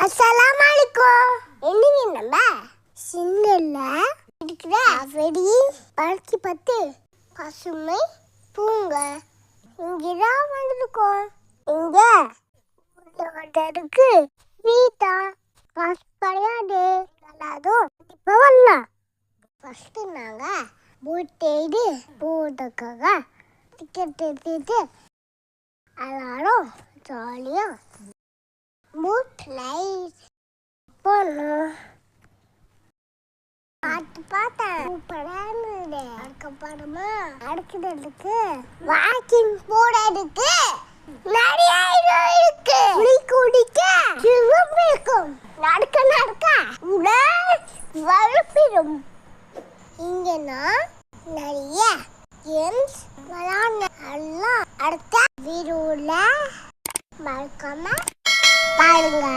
அஸ்ஸலாமு அலைக்கும். என்னங்க நம்ம சின்னல்ல இருக்கிற வெடி பழக்கி பத்து பசுமை பூங்க இங்கதான் வந்திருக்கோம். இங்க இருக்கு வீட்டா காசு கிடையாது. எல்லாரும் இப்ப வரலாம். ஃபர்ஸ்ட் நாங்க போட்டேடு போட்டக்காக டிக்கெட் எடுத்துட்டு எல்லாரும் ஜாலியா மூட் லைட் போனோம். பார்த்தேன் சூப்பரா இருந்தது. அதுக்கப்புறமா அடுக்கிறதுக்கு வாக்கிங் போறதுக்கு நிறைய இடம் இருக்கு. குடிக்க